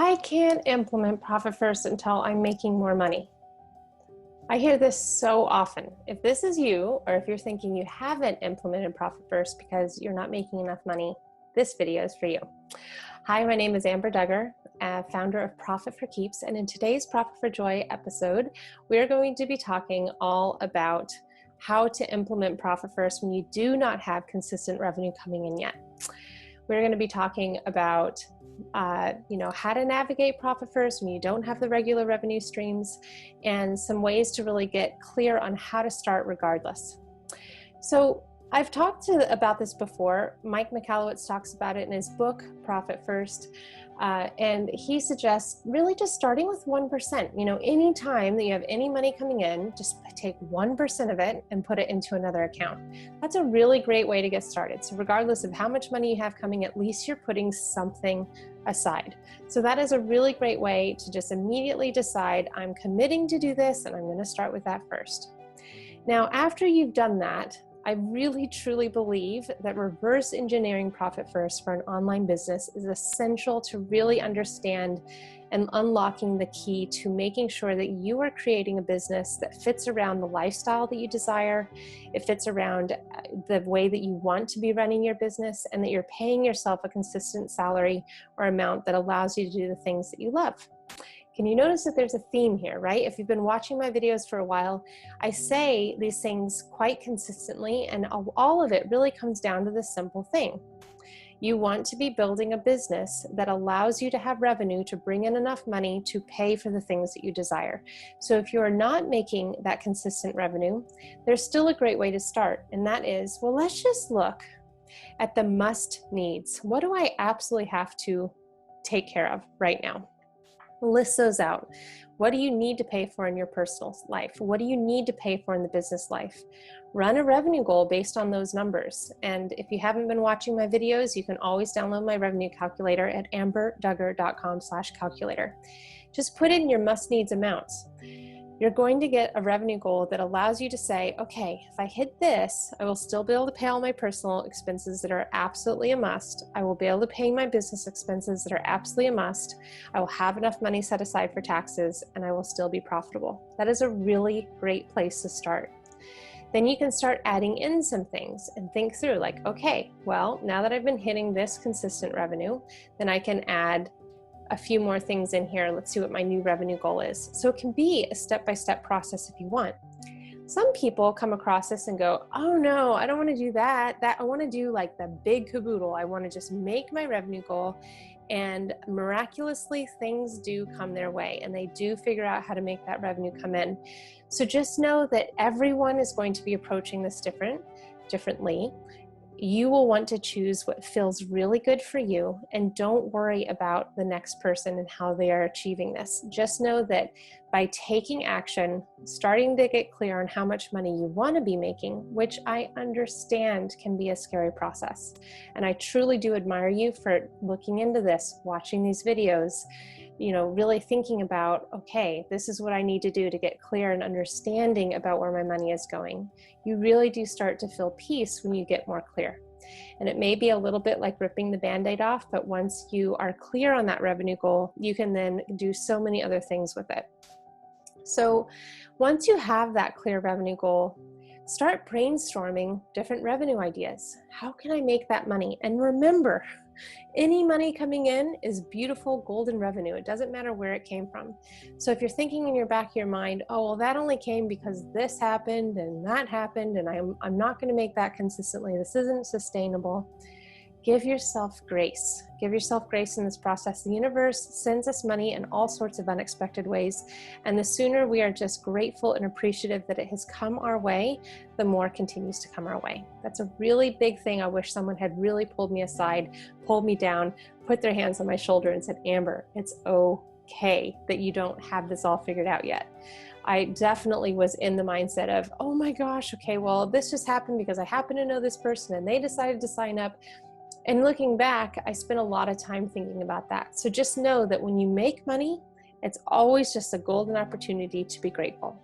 I can't implement profit first until I'm making more money. I hear this so often. If this is you, or if you're thinking you haven't implemented profit first because you're not making enough money, this video is for you. Hi, my name is Amber Duggar, founder of Profit for Keeps, and in today's Profit for Joy episode, we're going to be talking all about how to implement profit first when you do not have consistent revenue coming in yet. We're going to be talking about how to navigate profit first when you don't have the regular revenue streams, and some ways to really get clear on how to start regardless. So I've talked about this before. Mike Michalowicz talks about it in his book, Profit First. And he suggests really just starting with 1%. Anytime that you have any money coming in, just take 1% of it and put it into another account. That's a really great way to get started. So regardless of how much money you have coming, at least you're putting something aside. So that is a really great way to just immediately decide, I'm committing to do this, and I'm going to start with that first. Now, after you've done that, I really truly believe that reverse engineering profit first for an online business is essential to really understand and unlocking the key to making sure that you are creating a business that fits around the lifestyle that you desire, it fits around the way that you want to be running your business, and that you're paying yourself a consistent salary or amount that allows you to do the things that you love. Can you notice that there's a theme here, right? If you've been watching my videos for a while, I say these things quite consistently, and all of it really comes down to this simple thing. You want to be building a business that allows you to have revenue to bring in enough money to pay for the things that you desire. So if you're not making that consistent revenue, there's still a great way to start, and that is, well, let's just look at the must needs. What do I absolutely have to take care of right now? List those out. What do you need to pay for in your personal life? What do you need to pay for in the business life? Run a revenue goal based on those numbers. And if you haven't been watching my videos, you can always download my revenue calculator at amberduggar.com/calculator. Just put in your must needs amounts. You're going to get a revenue goal that allows you to say, okay, if I hit this, I will still be able to pay all my personal expenses that are absolutely a must. I will be able to pay my business expenses that are absolutely a must. I will have enough money set aside for taxes, and I will still be profitable. That is a really great place to start. Then you can start adding in some things and think through, like, okay, well, now that I've been hitting this consistent revenue, then I can add a few more things in here. Let's see what my new revenue goal is. So it can be a step-by-step process if you want. Some people come across this and go, oh no, I don't want to do that. I want to do like the big caboodle. I want to just make my revenue goal, and miraculously things do come their way, and they do figure out how to make that revenue come in. So just know that everyone is going to be approaching this differently. You will want to choose what feels really good for you, and don't worry about the next person and how they are achieving this. Just know that by taking action, starting to get clear on how much money you want to be making, which I understand can be a scary process. And I truly do admire you for looking into this, watching these videos, really thinking about, okay, this is what I need to do to get clear and understanding about where my money is going. You really do start to feel peace when you get more clear. And it may be a little bit like ripping the Band-Aid off, but once you are clear on that revenue goal, you can then do so many other things with it. So once you have that clear revenue goal, start brainstorming different revenue ideas. How can I make that money? And remember, any money coming in is beautiful golden revenue. It doesn't matter where it came from. So if you're thinking in your back of your mind, oh, well, that only came because this happened and that happened, and I'm not going to make that consistently. This isn't sustainable. Give yourself grace. Give yourself grace in this process. The universe sends us money in all sorts of unexpected ways. And the sooner we are just grateful and appreciative that it has come our way, the more it continues to come our way. That's a really big thing. I wish someone had really pulled me aside, pulled me down, put their hands on my shoulder and said, Amber, it's okay that you don't have this all figured out yet. I definitely was in the mindset of, oh my gosh, okay, well, this just happened because I happen to know this person and they decided to sign up. And looking back, I spent a lot of time thinking about that. So just know that when you make money, it's always just a golden opportunity to be grateful.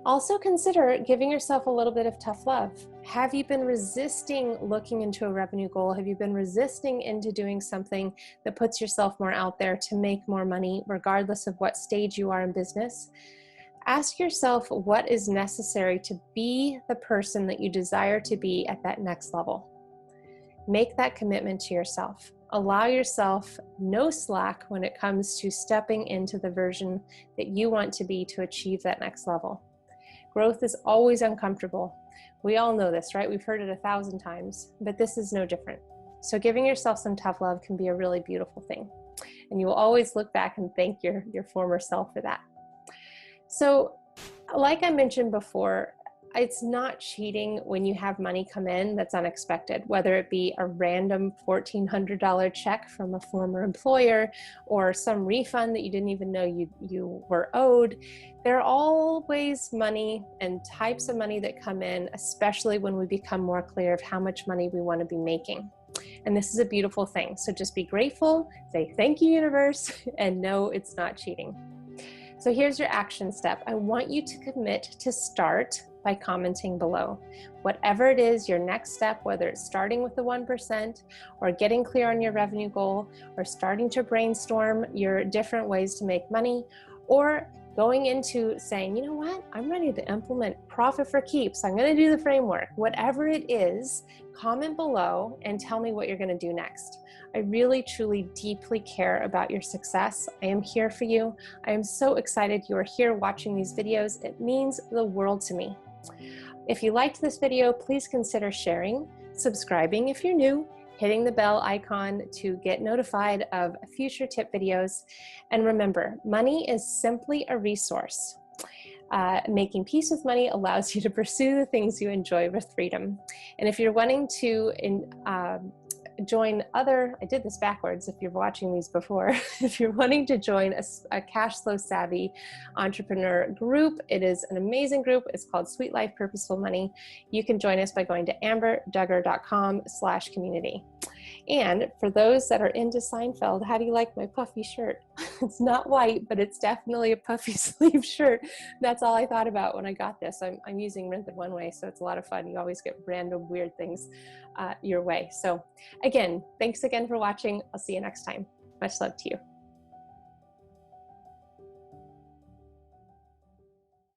Also consider giving yourself a little bit of tough love. Have you been resisting looking into a revenue goal? Have you been resisting into doing something that puts yourself more out there to make more money, regardless of what stage you are in business? Ask yourself what is necessary to be the person that you desire to be at that next level. Make that commitment to yourself. Allow yourself no slack when it comes to stepping into the version that you want to be to achieve that next level. Growth is always uncomfortable. We all know this, right? We've heard it 1,000 times, but this is no different. So giving yourself some tough love can be a really beautiful thing. And you will always look back and thank your former self for that. So like I mentioned before, it's not cheating when you have money come in that's unexpected, whether it be a random $1,400 check from a former employer or some refund that you didn't even know you were owed. There are always money and types of money that come in, especially when we become more clear of how much money we want to be making. And this is a beautiful thing. So just be grateful, say thank you, universe, and know it's not cheating. So here's your action step. I want you to commit to start by commenting below. Whatever it is, your next step, whether it's starting with the 1% or getting clear on your revenue goal or starting to brainstorm your different ways to make money, or going into saying, you know what, I'm ready to implement profit for keeps. I'm going to do the framework. Whatever it is, comment below and tell me what you're going to do next. I really, truly, deeply care about your success. I am here for you. I am so excited you are here watching these videos. It means the world to me. If you liked this video, please consider sharing, subscribing if you're new, hitting the bell icon to get notified of future tip videos. And remember, money is simply a resource. Making peace with money allows you to pursue the things you enjoy with freedom. And if you're wanting to join other, I did this backwards if you're watching these before, if you're wanting to join a cash flow savvy entrepreneur group, it is an amazing group. It's called Sweet Life Purposeful Money. You can join us by going to amberduggar.com/community. And for those that are into Seinfeld, how do you like my puffy shirt? It's not white, but it's definitely a puffy sleeve shirt. That's all I thought about when I got this. I'm using Rented One Way, so it's a lot of fun. You always get random weird things your way. So again, thanks again for watching. I'll see you next time. Much love to you.